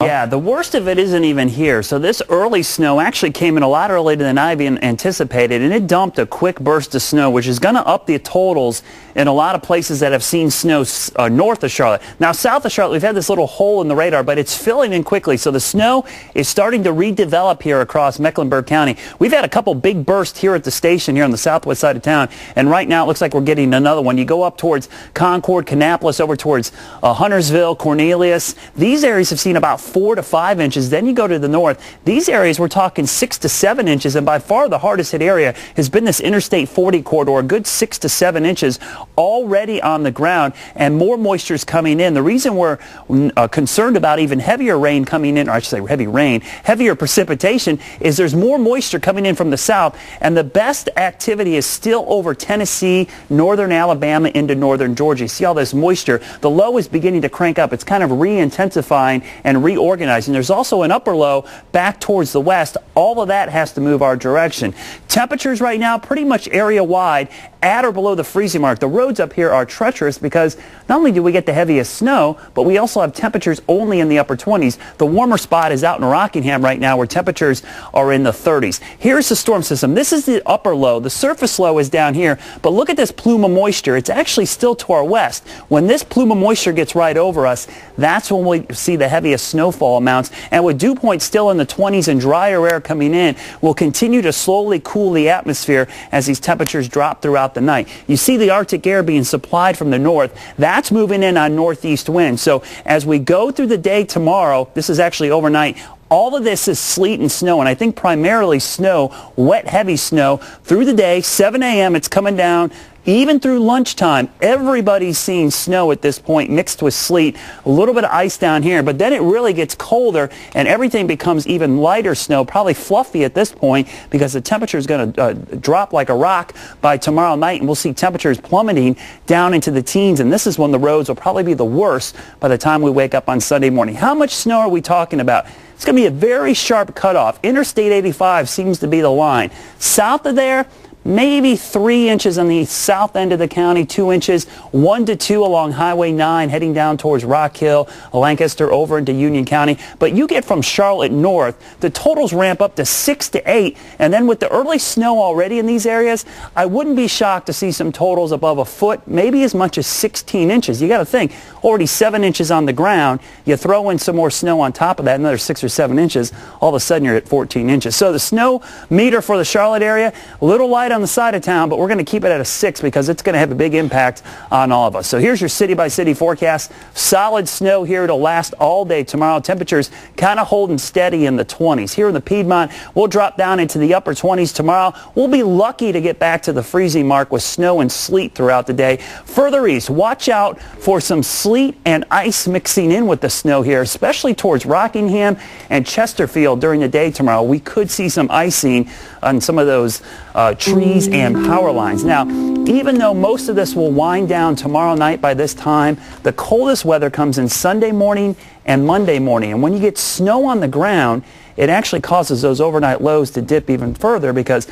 Yeah, the worst of it isn't even here. So this early snow actually came in a lot earlier than I anticipated, and it dumped a quick burst of snow, which is going to up the totals in a lot of places that have seen snow north of Charlotte. Now, south of Charlotte, we've had this little hole in the radar, but it's filling in quickly. So the snow is starting to redevelop here across Mecklenburg County. We've had a couple big bursts here at the station here on the southwest side of town, and right now it looks like we're getting another one. You go up towards Concord, Kannapolis, over towards Huntersville, Cornelius. These areas have seen about 4 to 5 inches. Then you go to the north. These areas, we're talking 6 to 7 inches, and by far the hardest hit area has been this Interstate 40 corridor, a good 6 to 7 inches already on the ground, and more moisture is coming in. The reason we're concerned about even heavier rain coming in, or I should say heavy rain, heavier precipitation, is there's more moisture coming in from the south, and the best activity is still over Tennessee, northern Alabama into northern Georgia. You see all this moisture. The low is beginning to crank up. It's kind of re-intensifying and reorganizing. There's also an upper low back towards the west. All of that has to move our direction. Temperatures right now pretty much area-wide at or below the freezing mark. The roads up here are treacherous because not only do we get the heaviest snow, but we also have temperatures only in the upper 20s. The warmer spot is out in Rockingham right now where temperatures are in the 30s. Here's the storm system. This is the upper low. The surface low is down here, but look at this plume of moisture. It's actually still to our west. When this plume of moisture gets right over us, that's when we see the heaviest snowfall amounts. And with dew points still in the 20s and drier air coming in, we'll continue to slowly cool the atmosphere as these temperatures drop throughout the night. You see the Arctic air being supplied from the north. That's moving in on northeast winds. So as we go through the day tomorrow, this is actually overnight, all of this is sleet and snow, and I think primarily snow, wet, heavy snow. Through the day, 7 a.m., it's coming down. Even through lunchtime, everybody's seeing snow at this point mixed with sleet, a little bit of ice down here, but then it really gets colder and everything becomes even lighter snow, probably fluffy at this point because the temperature is going to drop like a rock by tomorrow night, and we'll see temperatures plummeting down into the teens, and this is when the roads will probably be the worst by the time we wake up on Sunday morning. How much snow are we talking about? It's going to be a very sharp cutoff. Interstate 85 seems to be the line. South of there, maybe 3 inches on the south end of the county, 2 inches, 1 to 2 along Highway 9 heading down towards Rock Hill, Lancaster over into Union County. But you get from Charlotte north, the totals ramp up to 6 to 8. And then with the early snow already in these areas, I wouldn't be shocked to see some totals above a foot, maybe as much as 16 inches. You got to think, already 7 inches on the ground. You throw in some more snow on top of that, another 6 or 7 inches, all of a sudden you're at 14 inches. So the snow meter for the Charlotte area, a little light on the side of town, but we're going to keep it at a 6 because it's going to have a big impact on all of us. So here's your city-by-city forecast. Solid snow here to last all day tomorrow. Temperatures kind of holding steady in the 20s. Here in the Piedmont, we'll drop down into the upper 20s tomorrow. We'll be lucky to get back to the freezing mark with snow and sleet throughout the day. Further east, watch out for some sleet and ice mixing in with the snow here, especially towards Rockingham and Chesterfield during the day tomorrow. We could see some icing on some of those trees and power lines. Now, even though most of this will wind down tomorrow night by this time, the coldest weather comes in Sunday morning and Monday morning. And when you get snow on the ground, it actually causes those overnight lows to dip even further because